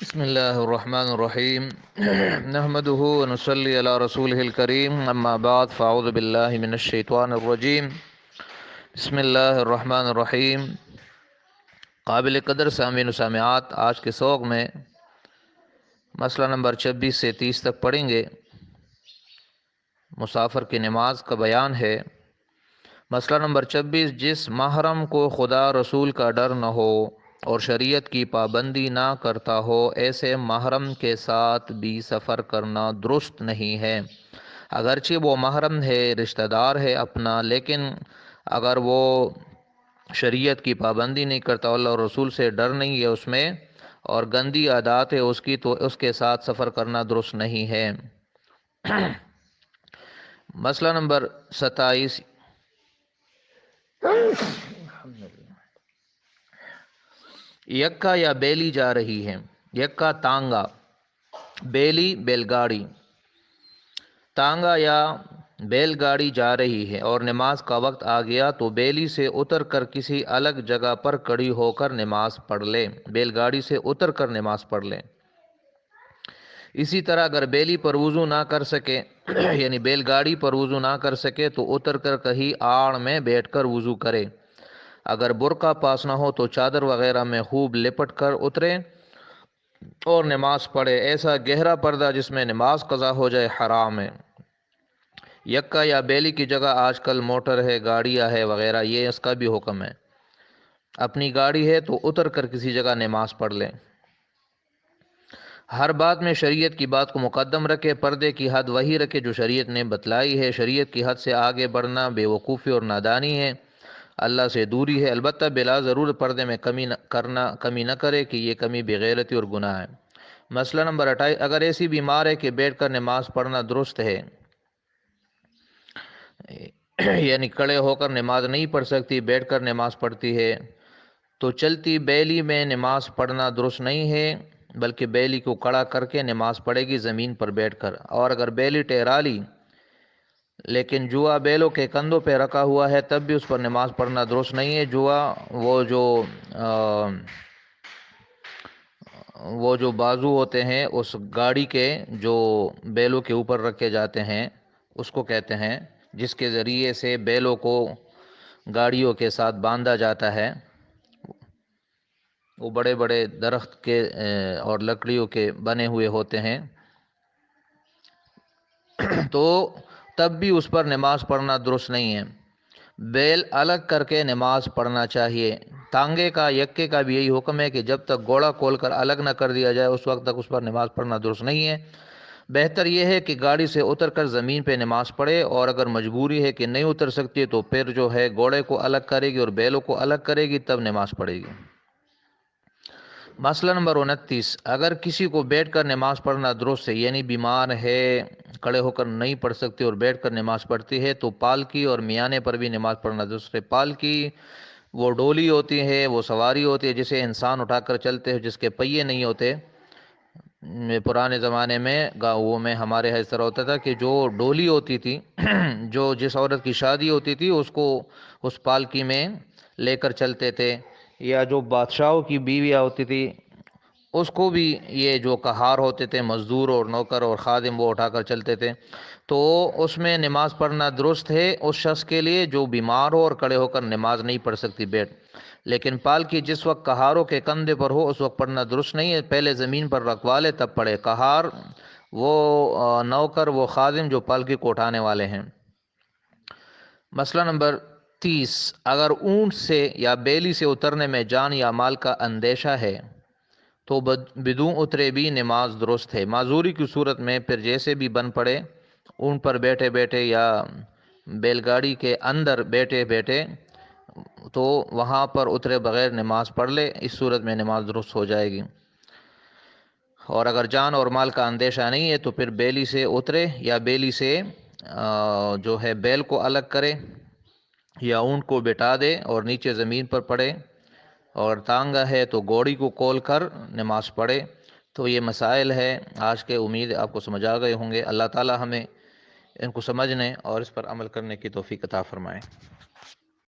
بسم اللہ الرحمن الرحیم نحمده ونصلی علی رسولہ الکریم اما بعد فاعوذ باللہ من الشیطان الرجیم بسم اللہ الرحمن الرحیم۔ قابل قدر سامعین و سامعات، آج کے سوگ میں مسئلہ نمبر 26 سے 30 تک پڑھیں گے۔ مسافر کی نماز کا بیان ہے۔ مسئلہ نمبر 26، جس محرم کو خدا رسول کا ڈر نہ ہو اور شریعت کی پابندی نہ کرتا ہو، ایسے محرم کے ساتھ بھی سفر کرنا درست نہیں ہے۔ اگرچہ وہ محرم ہے، رشتہ دار ہے اپنا، لیکن اگر وہ شریعت کی پابندی نہیں کرتا، اللہ اور رسول سے ڈر نہیں ہے اس میں، اور گندی عادات ہے اس کی، تو اس کے ساتھ سفر کرنا درست نہیں ہے۔ مسئلہ نمبر 27، یکا یا بیلی جا رہی ہے۔ یکا تانگا، بیلی بیل گاڑی۔ تانگا یا بیل گاڑی جا رہی ہے اور نماز کا وقت آ گیا تو بیلی سے اتر کر کسی الگ جگہ پر کھڑی ہو کر نماز پڑھ لے۔ بیل گاڑی سے اتر کر نماز پڑھ لے۔ اسی طرح اگر بیلی پر وضو نہ کر سکے یعنی بیل گاڑی پر وضو نہ کر سکے تو اتر کر کہیں آڑ میں بیٹھ کر وضو کرے۔ اگر برقع پاس نہ ہو تو چادر وغیرہ میں خوب لپٹ کر اترے اور نماز پڑھے۔ ایسا گہرا پردہ جس میں نماز قضا ہو جائے حرام ہے۔ یکا یا بیلی کی جگہ آج کل موٹر ہے، گاڑیاں ہے وغیرہ، یہ اس کا بھی حکم ہے۔ اپنی گاڑی ہے تو اتر کر کسی جگہ نماز پڑھ لے۔ ہر بات میں شریعت کی بات کو مقدم رکھے، پردے کی حد وہی رکھے جو شریعت نے بتلائی ہے۔ شریعت کی حد سے آگے بڑھنا بے وقوفی اور نادانی ہے، اللہ سے دوری ہے۔ البتہ بلا ضرورت پردے میں کمی نہ کرے کہ یہ کمی بغیرتی اور گناہ ہے۔ مسئلہ نمبر 28، اگر ایسی بیمار ہے کہ بیٹھ کر نماز پڑھنا درست ہے، یعنی کھڑے ہو کر نماز نہیں پڑھ سکتی، بیٹھ کر نماز پڑھتی ہے، تو چلتی بیلی میں نماز پڑھنا درست نہیں ہے، بلکہ بیلی کو کھڑا کر کے نماز پڑھے گی زمین پر بیٹھ کر۔ اور اگر بیلی ٹہرا لی لیکن جوا بیلوں کے کندھوں پہ رکھا ہوا ہے تب بھی اس پر نماز پڑھنا درست نہیں ہے۔ جوا وہ جو بازو ہوتے ہیں اس گاڑی کے جو بیلوں کے اوپر رکھے جاتے ہیں اس کو کہتے ہیں، جس کے ذریعے سے بیلوں کو گاڑیوں کے ساتھ باندھا جاتا ہے۔ وہ بڑے بڑے درخت کے اور لکڑیوں کے بنے ہوئے ہوتے ہیں، تو تب بھی اس پر نماز پڑھنا درست نہیں ہے۔ بیل الگ کر کے نماز پڑھنا چاہیے۔ تانگے کا، یکے کا بھی یہی حکم ہے کہ جب تک گوڑا کھول کر الگ نہ کر دیا جائے اس وقت تک اس پر نماز پڑھنا درست نہیں ہے۔ بہتر یہ ہے کہ گاڑی سے اتر کر زمین پہ نماز پڑھے، اور اگر مجبوری ہے کہ نہیں اتر سکتی تو پھر جو ہے گھوڑے کو الگ کرے گی اور بیلوں کو الگ کرے گی، تب نماز پڑھے گی۔ مسئلہ نمبر 29، اگر کسی کو بیٹھ کر نماز پڑھنا درست ہے، یعنی بیمار ہے، کھڑے ہو کر نہیں پڑھ سکتی اور بیٹھ کر نماز پڑھتی ہے، تو پالکی اور میانے پر بھی نماز پڑھنا درست ہے۔ پالکی وہ ڈولی ہوتی ہے، وہ سواری ہوتی ہے جسے انسان اٹھا کر چلتے ہیں، جس کے پہیے نہیں ہوتے۔ پرانے زمانے میں گاؤں میں ہمارے یہاں اس طرح ہوتا تھا کہ جو ڈولی ہوتی تھی جو جس عورت کی شادی ہوتی تھی اس کو اس پالکی میں لے کر چلتے تھے، یا جو بادشاہوں کی بیویاں ہوتی تھی اس کو بھی یہ جو کہار ہوتے تھے، مزدور اور نوکر اور خادم، وہ اٹھا کر چلتے تھے۔ تو اس میں نماز پڑھنا درست ہے اس شخص کے لیے جو بیمار ہو اور کھڑے ہو کر نماز نہیں پڑھ سکتی بیٹھ۔ لیکن پالکی جس وقت کہاروں کے کندھے پر ہو اس وقت پڑھنا درست نہیں ہے، پہلے زمین پر رکھوا لے تب پڑھے۔ کہار وہ نوکر، وہ خادم جو پالکی کو اٹھانے والے ہیں۔ مسئلہ نمبر 30، اگر اونٹ سے یا بیلی سے اترنے میں جان یا مال کا اندیشہ ہے تو بدون اترے بھی نماز درست ہے۔ معذوری کی صورت میں پھر جیسے بھی بن پڑے، اونٹ پر بیٹھے بیٹھے یا بیل گاڑی کے اندر بیٹھے بیٹھے، تو وہاں پر اترے بغیر نماز پڑھ لے، اس صورت میں نماز درست ہو جائے گی۔ اور اگر جان اور مال کا اندیشہ نہیں ہے تو پھر بیلی سے اترے، یا بیلی سے جو ہے بیل کو الگ کرے، یا اونٹ کو بٹھا دے اور نیچے زمین پر پڑے، اور تانگا ہے تو گھوڑی کو کھول کر نماز پڑھے۔ تو یہ مسائل ہے آج کے، امید آپ کو سمجھ آ گئے ہوں گے۔ اللہ تعالی ہمیں ان کو سمجھنے اور اس پر عمل کرنے کی توفیق عطا فرمائے۔